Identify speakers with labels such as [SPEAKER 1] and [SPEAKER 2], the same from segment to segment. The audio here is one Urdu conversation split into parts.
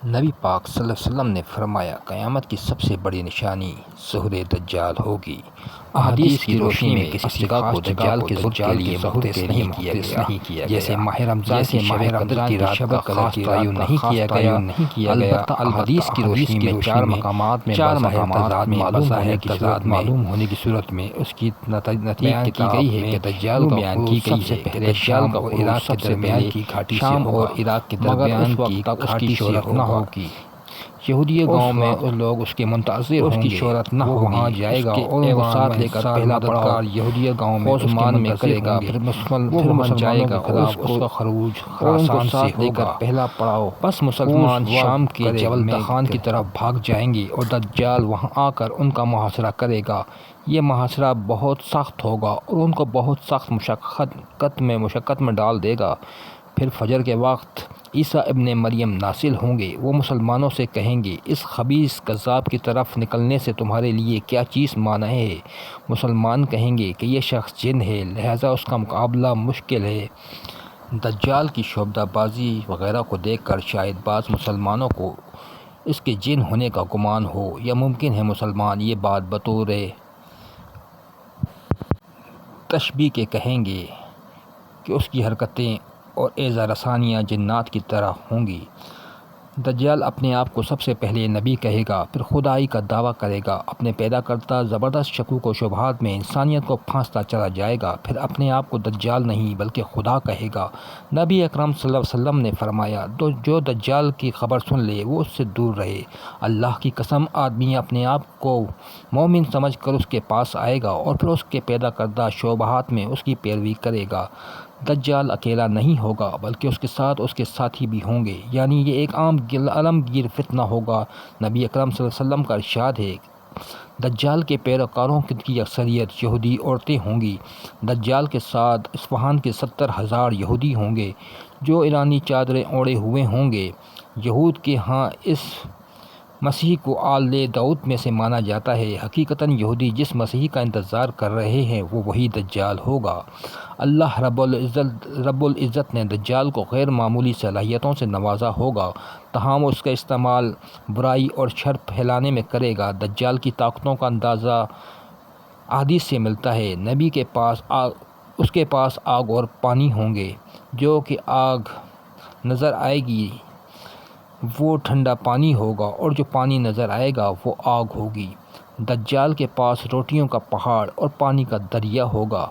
[SPEAKER 1] نبی پاک صلی اللہ علیہ وسلم نے فرمایا قیامت کی سب سے بڑی نشانی ظہور دجال ہوگی۔ احادیث کی روشنی میں کسی خاص دجال کے ظہور کے لیے مختص نہیں کیا گیا، جیسے ماہ رمضان کی شب قدر کی رات کا خاص تعین نہیں کیا گیا۔ البتہ احادیث کی روشنی میں چار مقامات میں معلوم ہونے کی صورت میں اس کی بیان کی گئی ہے کہ دجال کا خروج سب سے پہلے شام اور عراق کے درمیان کی گھاٹی سے ہوگا، مگر اس وقت تک اس کی شہرت نہ ہوگی۔ یہودی گاؤں میں لوگ اس کے منتظر ہوں گے، وہ وہاں جائے گا اور ان کو ساتھ لے کر پہلا پڑاؤ یہودی گاؤں میں عثمان میں کرے گا، پھر مسلمان جائے گا اور اس کا خروج خراسان سے لے کر پہلا پڑاؤ بس مسلمان شام کے جبلتخان کی طرف بھاگ جائیں گے اور دجال وہاں آ کر ان کا محاصرہ کرے گا۔ یہ محاصرہ بہت سخت ہوگا اور ان کو بہت سخت مشقت میں ڈال دے گا۔ پھر فجر کے وقت عیسیٰ ابن مریم نازل ہوں گے، وہ مسلمانوں سے کہیں گے اس خبیث کذاب کی طرف نکلنے سے تمہارے لیے کیا چیز مانع ہے؟ مسلمان کہیں گے کہ یہ شخص جن ہے، لہذا اس کا مقابلہ مشکل ہے۔ دجال کی شعبدہ بازی وغیرہ کو دیکھ کر شاید بعض مسلمانوں کو اس کے جن ہونے کا گمان ہو، یا ممکن ہے مسلمان یہ بات بطور تشبیہ کے کہیں گے کہ اس کی حرکتیں اور ایذا رسانیاں جنات کی طرح ہوں گی۔ دجال اپنے آپ کو سب سے پہلے نبی کہے گا، پھر خدائی کا دعویٰ کرے گا، اپنے پیدا کردہ زبردست شکوک و شبہات میں انسانیت کو پھانستا چلا جائے گا، پھر اپنے آپ کو دجال نہیں بلکہ خدا کہے گا۔ نبی اکرم صلی اللہ علیہ وسلم نے فرمایا، جو دجال کی خبر سن لے وہ اس سے دور رہے۔ اللہ کی قسم، آدمی اپنے آپ کو مومن سمجھ کر اس کے پاس آئے گا اور پھر اس کے پیدا کردہ شبہات میں اس کی پیروی کرے گا۔ دجال اکیلا نہیں ہوگا بلکہ اس کے ساتھ اس کے ساتھی بھی ہوں گے، یعنی یہ ایک عالمگیر فتنہ ہوگا۔ نبی اکرم صلی اللہ علیہ وسلم کا ارشاد ہے، دجال کے پیروکاروں کی اکثریت یہودی عورتیں ہوں گی۔ دجال کے ساتھ اصفہان کے 70,000 یہودی ہوں گے جو ایرانی چادریں اوڑھے ہوئے ہوں گے۔ یہود کے ہاں اس مسیح کو آل داؤد میں سے مانا جاتا ہے۔ حقیقتاً یہودی جس مسیح کا انتظار کر رہے ہیں وہ وہی دجال ہوگا۔ اللہ رب العزت نے دجال کو غیر معمولی صلاحیتوں سے نوازا ہوگا، تاہم اس کا استعمال برائی اور شر پھیلانے میں کرے گا۔ دجال کی طاقتوں کا اندازہ احادیث سے ملتا ہے۔ نبی اس کے پاس آگ اور پانی ہوں گے، جو کہ آگ نظر آئے گی وہ ٹھنڈا پانی ہوگا اور جو پانی نظر آئے گا وہ آگ ہوگی۔ دجال کے پاس روٹیوں کا پہاڑ اور پانی کا دریا ہوگا،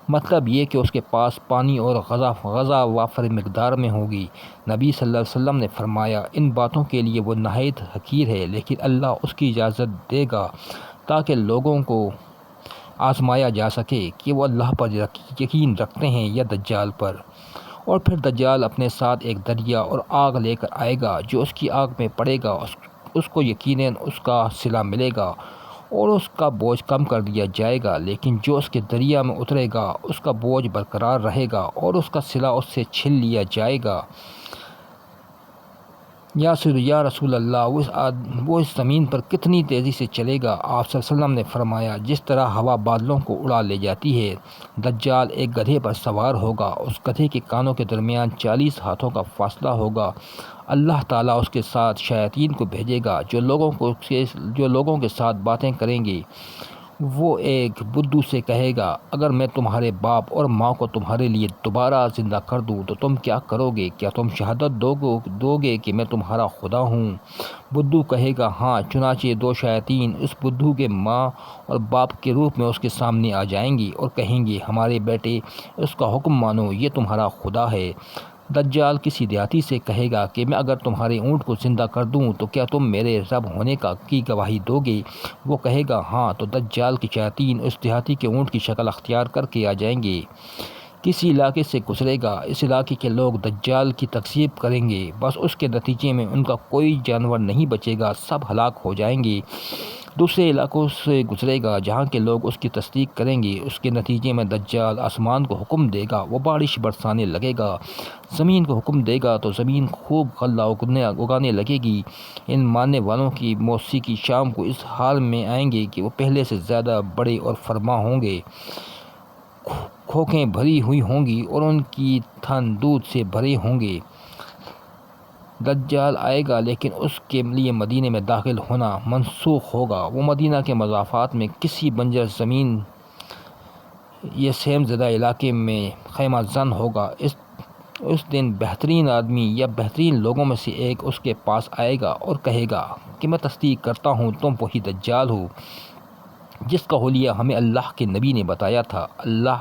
[SPEAKER 1] مطلب یہ کہ اس کے پاس پانی اور غذا وافر مقدار میں ہوگی۔ نبی صلی اللہ علیہ وسلم نے فرمایا، ان باتوں کے لیے وہ نہایت حقیر ہے، لیکن اللہ اس کی اجازت دے گا تاکہ لوگوں کو آزمایا جا سکے کہ وہ اللہ پر یقین رکھتے ہیں یا دجال پر۔ اور پھر دجال اپنے ساتھ ایک دریا اور آگ لے کر آئے گا، جو اس کی آگ میں پڑے گا اس کو یقیناً اس کا صلہ ملے گا اور اس کا بوجھ کم کر دیا جائے گا، لیکن جو اس کے دریا میں اترے گا اس کا بوجھ برقرار رہے گا اور اس کا صلہ اس سے چھین لیا جائے گا۔ یا رسول اللہ، وہ اس زمین پر کتنی تیزی سے چلے گا؟ آپ صلی اللہ علیہ وسلم نے فرمایا، جس طرح ہوا بادلوں کو اڑا لے جاتی ہے۔ دجال ایک گدھے پر سوار ہوگا، اس گدھے کے کانوں کے درمیان 40 ہاتھوں کا فاصلہ ہوگا۔ اللہ تعالیٰ اس کے ساتھ شیاطین کو بھیجے گا جو لوگوں کے ساتھ باتیں کریں گے۔ وہ ایک بدھو سے کہے گا، اگر میں تمہارے باپ اور ماں کو تمہارے لیے دوبارہ زندہ کر دوں تو تم کیا کرو گے؟ کیا تم شہادت دو گے کہ میں تمہارا خدا ہوں؟ بدھو کہے گا، ہاں۔ چنانچہ 2 شیاطین اس بدھو کے ماں اور باپ کے روپ میں اس کے سامنے آ جائیں گی اور کہیں گے، ہمارے بیٹے، اس کا حکم مانو، یہ تمہارا خدا ہے۔ دجال کسی دیہاتی سے کہے گا کہ میں اگر تمہارے اونٹ کو زندہ کر دوں تو کیا تم میرے رب ہونے کی گواہی دو گے؟ وہ کہے گا، ہاں۔ تو دجال کی شیاطین اس دیہاتی کے اونٹ کی شکل اختیار کر کے آ جائیں گے۔ کسی علاقے سے گزرے گا، اس علاقے کے لوگ دجال کی تکذیب کریں گے، بس اس کے نتیجے میں ان کا کوئی جانور نہیں بچے گا، سب ہلاک ہو جائیں گے۔ دوسرے علاقوں سے گزرے گا جہاں کے لوگ اس کی تصدیق کریں گے، اس کے نتیجے میں دجال آسمان کو حکم دے گا، وہ بارش برسانے لگے گا۔ زمین کو حکم دے گا تو زمین خوب غلہ اگانے لگے گی۔ ان ماننے والوں کی موسیقی شام کو اس حال میں آئیں گے کہ وہ پہلے سے زیادہ بڑے اور فرما ہوں گے، کھوکھیں بھری ہوئی ہوں گی اور ان کی تھن دودھ سے بھرے ہوں گے۔ دجال آئے گا لیکن اس کے لیے مدینے میں داخل ہونا منسوخ ہوگا۔ وہ مدینہ کے مضافات میں کسی بنجر زمین یا سیم زدہ علاقے میں خیمہ زن ہوگا۔ اس دن بہترین آدمی یا بہترین لوگوں میں سے ایک اس کے پاس آئے گا اور کہے گا کہ میں تصدیق کرتا ہوں تم وہی دجال ہو جس کا حلیہ ہمیں اللہ کے نبی نے بتایا تھا۔ اللہ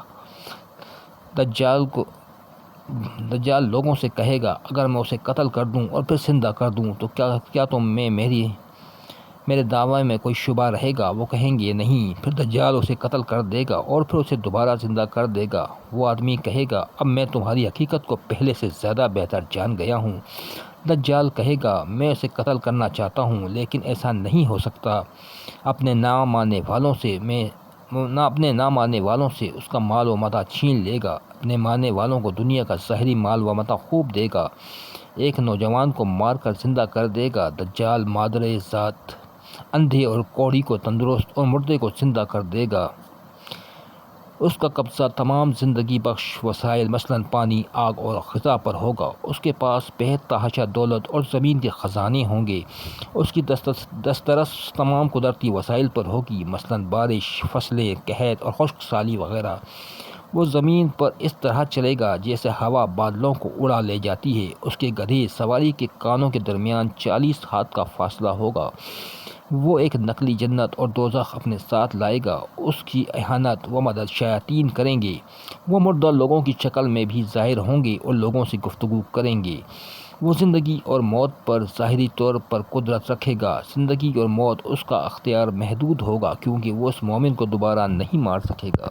[SPEAKER 1] دجال لوگوں سے کہے گا اگر میں اسے قتل کر دوں اور پھر زندہ کر دوں تو کیا تم میں میرے دعوے میں کوئی شبہ رہے گا؟ وہ کہیں گے نہیں۔ پھر دجال اسے قتل کر دے گا اور پھر اسے دوبارہ زندہ کر دے گا۔ وہ آدمی کہے گا اب میں تمہاری حقیقت کو پہلے سے زیادہ بہتر جان گیا ہوں۔ دجال کہے گا میں اسے قتل کرنا چاہتا ہوں لیکن ایسا نہیں ہو سکتا۔ اپنے نہ ماننے والوں سے اس کا مال و متاع چھین لے گا، اپنے ماننے والوں کو دنیا کا ظاہری مال و متاع خوب دے گا۔ ایک نوجوان کو مار کر زندہ کر دے گا۔ دجال مادر ذات اندھے اور کوڑی کو تندرست اور مردے کو زندہ کر دے گا۔ اس کا قبضہ تمام زندگی بخش وسائل مثلاً پانی، آگ اور غذا پر ہوگا۔ اس کے پاس بہت تحاشا دولت اور زمین کے خزانے ہوں گے۔ اس کی دسترس تمام قدرتی وسائل پر ہوگی مثلاً بارش، فصلیں، قحط اور خشک سالی وغیرہ۔ وہ زمین پر اس طرح چلے گا جیسے ہوا بادلوں کو اڑا لے جاتی ہے۔ اس کے گدھے سواری کے کانوں کے درمیان 40 ہاتھ کا فاصلہ ہوگا۔ وہ ایک نقلی جنت اور دوزخ اپنے ساتھ لائے گا۔ اس کی اہانت و مدد شیاطین کریں گے۔ وہ مردہ لوگوں کی شکل میں بھی ظاہر ہوں گے اور لوگوں سے گفتگو کریں گے۔ وہ زندگی اور موت پر ظاہری طور پر قدرت رکھے گا۔ زندگی اور موت اس کا اختیار محدود ہوگا کیونکہ وہ اس مومن کو دوبارہ نہیں مار سکے گا۔